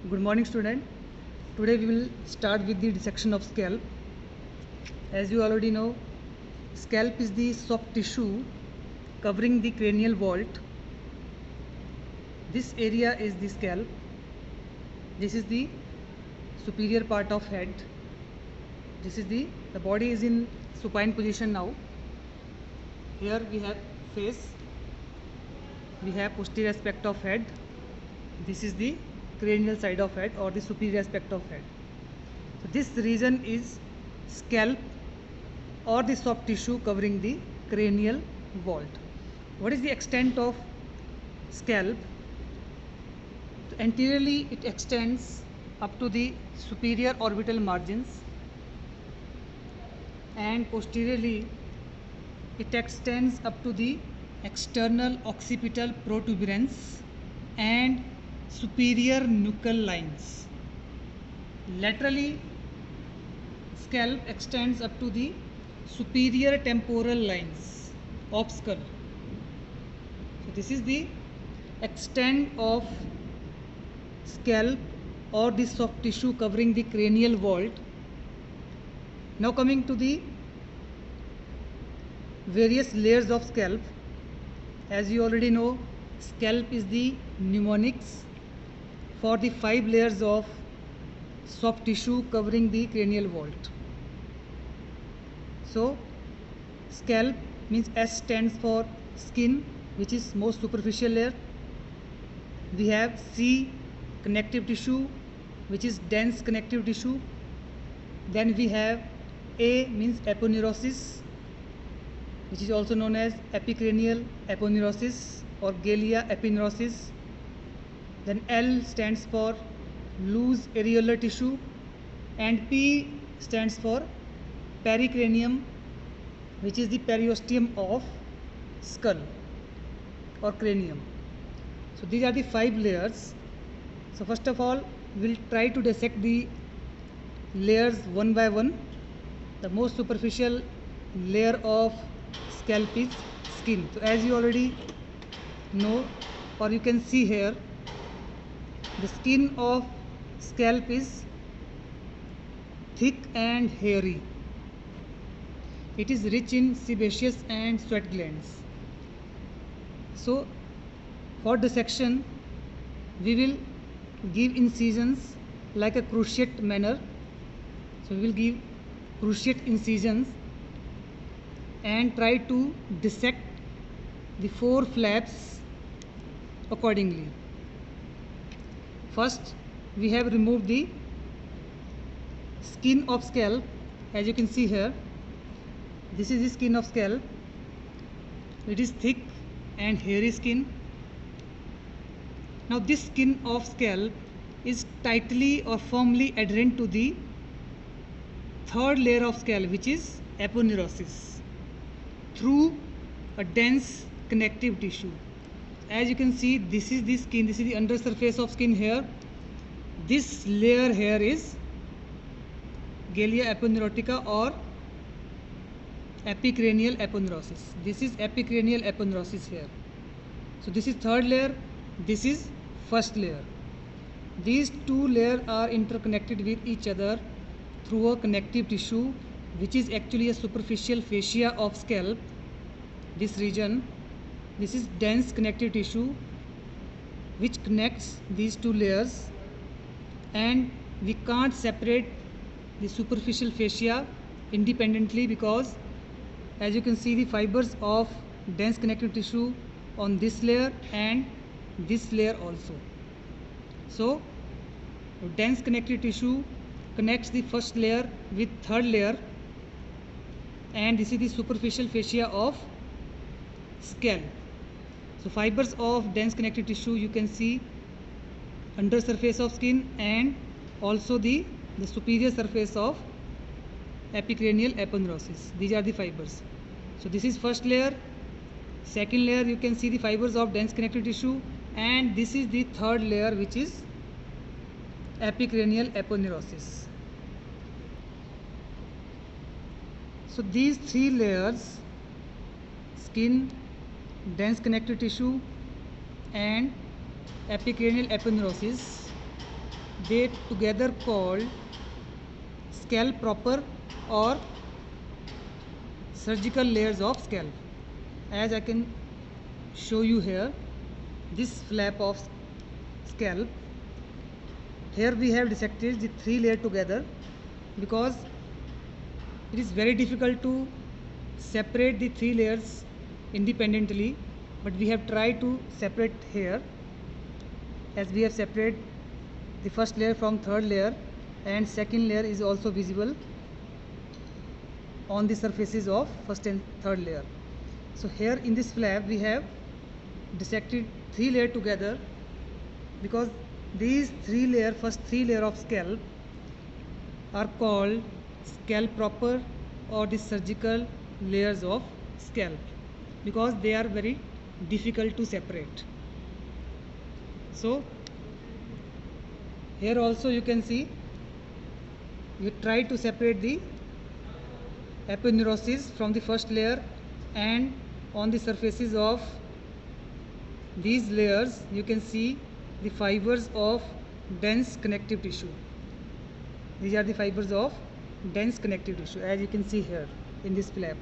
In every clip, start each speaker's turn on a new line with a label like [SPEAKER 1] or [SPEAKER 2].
[SPEAKER 1] Good morning, student. Today we will start with the dissection of scalp. As you already know, scalp is the soft tissue covering the cranial vault. This area is the scalp. This is the superior part of head. This is the body is in supine position now. Here we have face. We have posterior aspect of head. This is the cranial side of head or the superior aspect of head. So this region is scalp or the soft tissue covering the cranial vault. What is the extent of scalp? So anteriorly it extends up to the superior orbital margins, and posteriorly it extends up to the external occipital protuberance and superior nuchal lines. Laterally, scalp extends up to the superior temporal lines of skull. So this is the extent of scalp or the soft tissue covering the cranial vault. Now coming to the various layers of scalp. As you already know, scalp is the mnemonics for the 5 layers of soft tissue covering the cranial vault. So scalp means S stands for skin, which is most superficial layer. We have C, connective tissue, which is dense connective tissue. Then we have A means aponeurosis, which is also known as epicranial aponeurosis or Gallia aponeurosis. Then L stands for loose areolar tissue, and P stands for pericranium, which is the periosteum of skull or cranium. So these are the 5 layers. So first of all, we will try to dissect the layers one by one. The most superficial layer of scalp is skin. So as you already know, or you can see here, the skin of scalp is thick and hairy. It is rich in sebaceous and sweat glands. So for dissection, we will give incisions like a cruciate manner. So we will give cruciate incisions and try to dissect the 4 flaps accordingly. First, we have removed the skin of scalp. As you can see here, this is the skin of scalp. It is thick and hairy skin. Now this skin of scalp is tightly or firmly adherent to the 3rd layer of scalp, which is aponeurosis, through a dense connective tissue. As you can see, this is the skin, this is the under surface of skin here. This layer here is Gallia aponeurotica or epicranial aponeurosis. This is epicranial aponeurosis here. So this is 3rd layer, this is 1st layer. These 2 layers are interconnected with each other through a connective tissue, which is actually a superficial fascia of scalp. This region, this is dense connective tissue which connects these 2 layers, and we can't separate the superficial fascia independently because as you can see, the fibers of dense connective tissue on this layer and this layer also. So dense connective tissue connects the 1st layer with 3rd layer, and this is the superficial fascia of scalp. So fibers of dense connective tissue you can see under surface of skin and also the superior surface of epicranial aponeurosis. These are the fibers. So this is 1st layer. 2nd layer you can see the fibers of dense connective tissue, and this is the 3rd layer, which is epicranial aponeurosis. So these 3 layers, skin, dense connective tissue and epicranial aponeurosis, they together called scalp proper or surgical layers of scalp. As I can show you here, this flap of scalp, here we have dissected the 3 layer together because it is very difficult to separate the 3 layers independently, but we have tried to separate here, as we have separated the first layer from third layer, and second layer is also visible on the surfaces of first and third layer. So here in this flap we have dissected 3 layer together because these first 3 layer of scalp are called scalp proper or the surgical layers of scalp because they are very difficult to separate. So here also you can see you try to separate the aponeurosis from the first layer, and on the surfaces of these layers you can see the fibers of dense connective tissue. These are the fibers of dense connective tissue, as you can see here in this flap.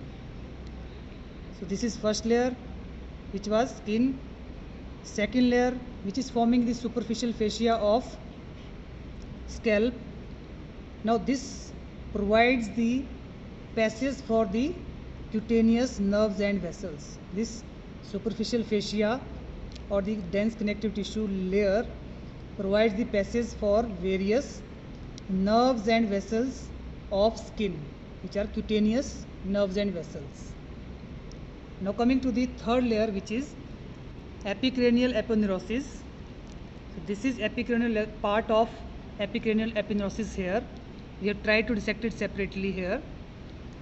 [SPEAKER 1] So this is first layer, which was skin. Second layer, which is forming the superficial fascia of scalp. Now this provides the passage for the cutaneous nerves and vessels. This superficial fascia or the dense connective tissue layer provides the passage for various nerves and vessels of skin, which are cutaneous nerves and vessels. Now coming to the third layer, which is epicranial aponeurosis. So this is epicranial part of epicranial aponeurosis here. We have tried to dissect it separately here.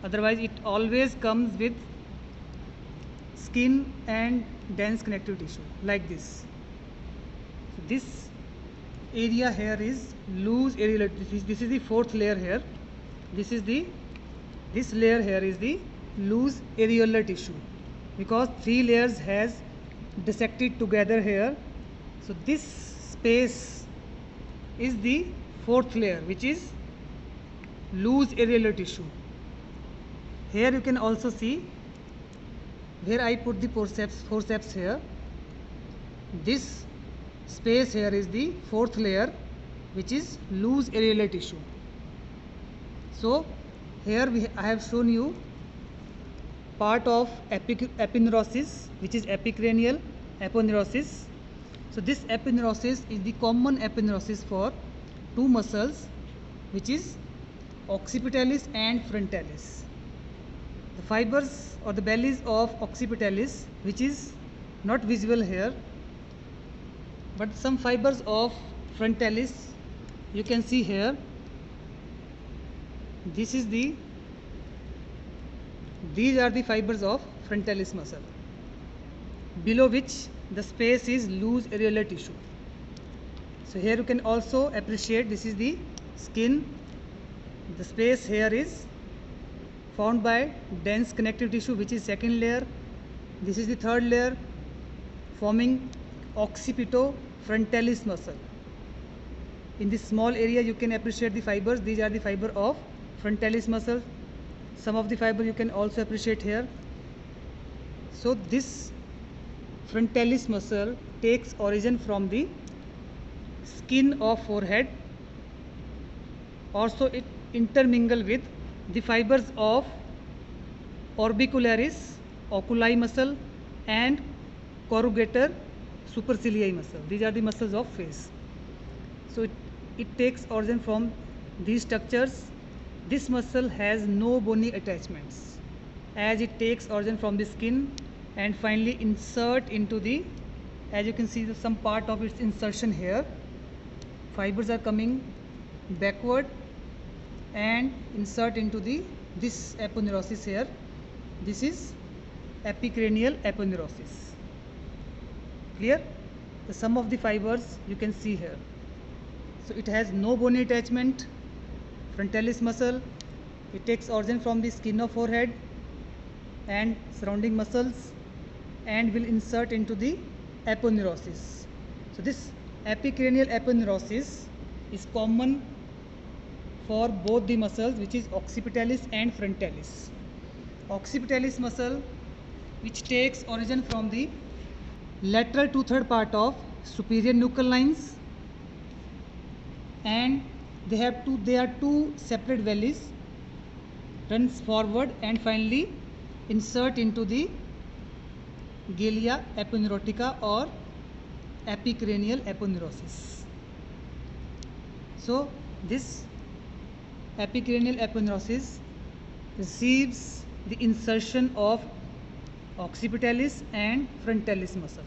[SPEAKER 1] Otherwise it always comes with skin and dense connective tissue like this. So this area here is loose areolar. This is the fourth layer here. This layer here is the loose areolar tissue because 3 layers has dissected together here. So this space is the fourth layer, which is loose areolar tissue. Here you can also see where I put the forceps here. This space here is the fourth layer, which is loose areolar tissue. So here I have shown you part of aponeurosis, which is epicranial aponeurosis. So this aponeurosis is the common aponeurosis for 2 muscles, which is occipitalis and frontalis. The fibers or the bellies of occipitalis, which is not visible here, but some fibers of frontalis you can see here. These are the fibers of frontalis muscle, below which the space is loose areolar tissue. So here you can also appreciate this is the skin. The space here is formed by dense connective tissue, which is second layer. This is the third layer, forming occipitofrontalis muscle. In this small area you can appreciate the fibers. These are the fiber of frontalis muscle. Some of the fiber you can also appreciate here. So this frontalis muscle takes origin from the skin of forehead. Also it intermingle with the fibers of orbicularis oculi muscle and corrugator supercilii muscle. These are the muscles of face. So it takes origin from these structures. This muscle has no bony attachments, as it takes origin from the skin and finally insert into the, as you can see some part of its insertion here. Fibers are coming backward and insert into this aponeurosis here. This is epicranial aponeurosis. Clear? The sum of the fibers you can see here. So it has no bony attachment, frontalis muscle. It takes origin from the skin of forehead and surrounding muscles and will insert into the aponeurosis. So this epicranial aponeurosis is common for both the muscles, which is occipitalis and frontalis. Occipitalis muscle, which takes origin from the lateral two-third part of superior nuchal lines, and they are two separate valleys, runs forward and finally insert into the galea aponeurotica or epicranial aponeurosis. So this epicranial aponeurosis receives the insertion of occipitalis and frontalis muscle.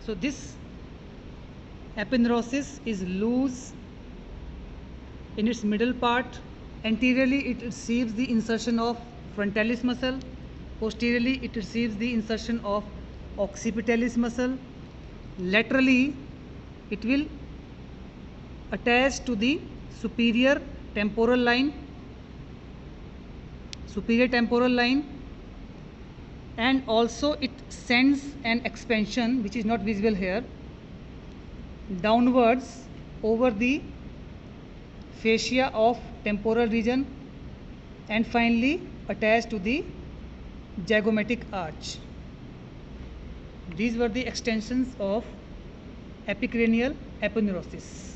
[SPEAKER 1] So this aponeurosis is loose in its middle part. Anteriorly it receives the insertion of frontalis muscle, posteriorly it receives the insertion of occipitalis muscle, laterally it will attach to the superior temporal line, and also it sends an expansion which is not visible here downwards over the fascia of temporal region and finally attached to the zygomatic arch. These were the extensions of epicranial aponeurosis.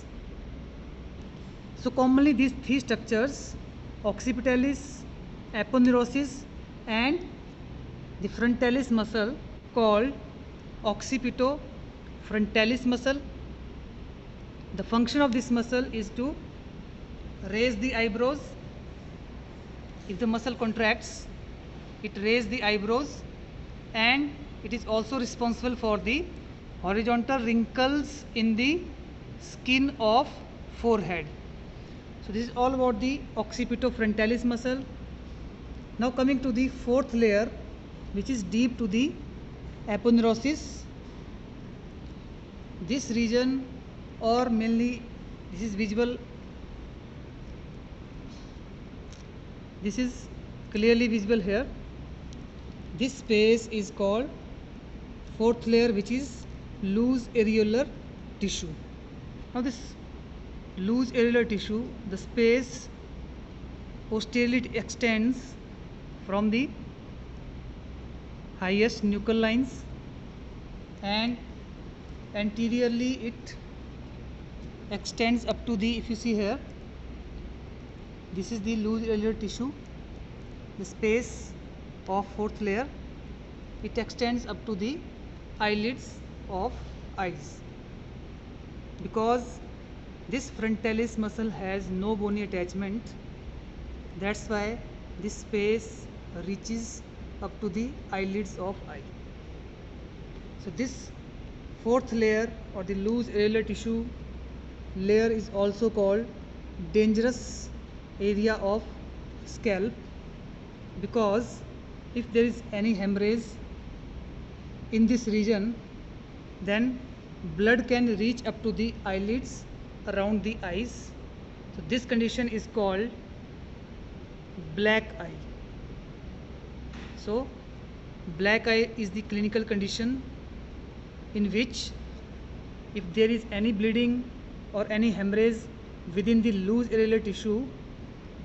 [SPEAKER 1] So commonly these three structures, occipitalis, aponeurosis and the frontalis muscle, called occipitofrontalis muscle. The function of this muscle is to raise the eyebrows. If the muscle contracts, it raises the eyebrows, and it is also responsible for the horizontal wrinkles in the skin of forehead. So this is all about the occipitofrontalis muscle. Now coming to the fourth layer, which is deep to the aponeurosis. This region, or mainly this is visible, this is clearly visible here. This space is called fourth layer, which is loose areolar tissue. Now this loose areolar tissue, the space posteriorly extends from the highest nuchal lines, and anteriorly it extends up to the, if you see here, this is the loose areolar tissue, the space of fourth layer, it extends up to the eyelids of eyes. Because this frontalis muscle has no bony attachment, that's why this space reaches up to the eyelids of eye. So this fourth layer, or the loose areolar tissue layer, is also called dangerous area of scalp, because if there is any hemorrhage in this region, then blood can reach up to the eyelids around the eyes. So this condition is called black eye. So black eye is the clinical condition in which if there is any bleeding or any hemorrhage within the loose areolar tissue,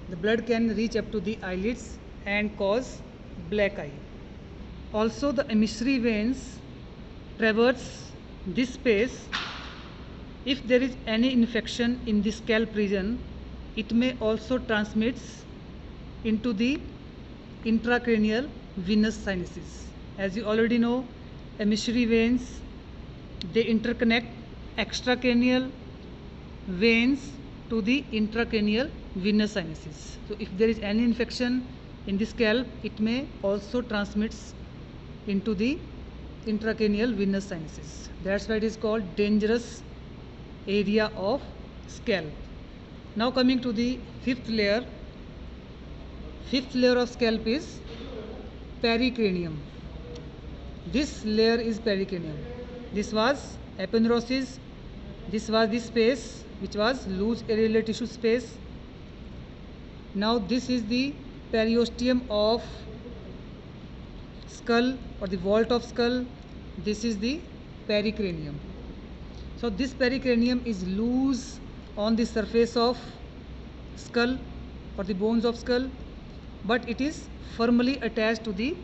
[SPEAKER 1] the blood can reach up to the eyelids and cause black eye. Also the emissary veins traverse this space. If there is any infection in the scalp region, it may also transmit into the intracranial venous sinuses. As you already know, emissary veins, they interconnect extracranial veins to the intracranial venous sinuses. So if there is any infection in the scalp, it may also transmit into the intracranial venous sinuses. That's why it is called dangerous area of scalp. Now coming to the fifth layer. Fifth layer of scalp is pericranium. This layer is pericranium. This was aponeurosis. This was the space which was loose areolar tissue space. Now this is the periosteum of skull, or the vault of skull. This is the pericranium. So this pericranium is loose on the surface of skull or the bones of skull, but it is firmly attached to the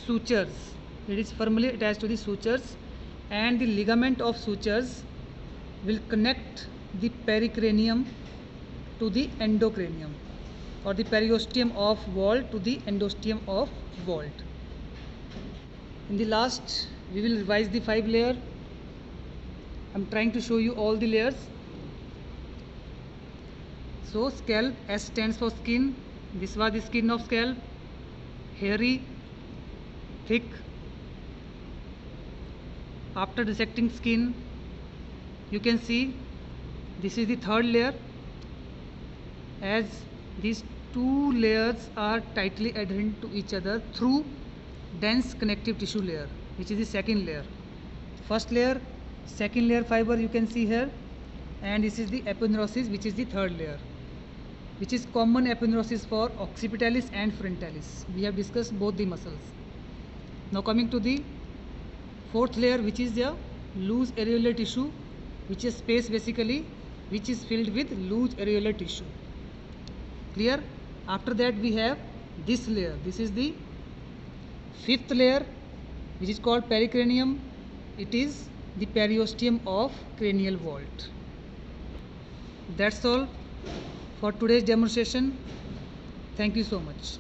[SPEAKER 1] sutures. It is firmly attached to the sutures, and the ligament of sutures will connect the pericranium to the endocranium, or the periosteum of vault to the endosteum of vault. In the last, we will revise the 5 layer. I'm trying to show you all the layers. So scalp, S stands for skin. This was the skin of scalp, hairy, thick. After dissecting skin, you can see this is the 3rd layer, as these 2 layers are tightly adherent to each other through dense connective tissue layer, which is the 2nd layer. First layer, 2nd layer fiber you can see here, and this is the aponeurosis, which is the 3rd layer, which is common aponeurosis for occipitalis and frontalis. We have discussed both the muscles. Now coming to the 4th layer, which is the loose areolar tissue, which is space basically which is filled with loose areolar tissue. Clear? After that we have this layer. This is the 5th layer, which is called pericranium. It is the periosteum of cranial vault. That's all for today's demonstration. Thank you so much.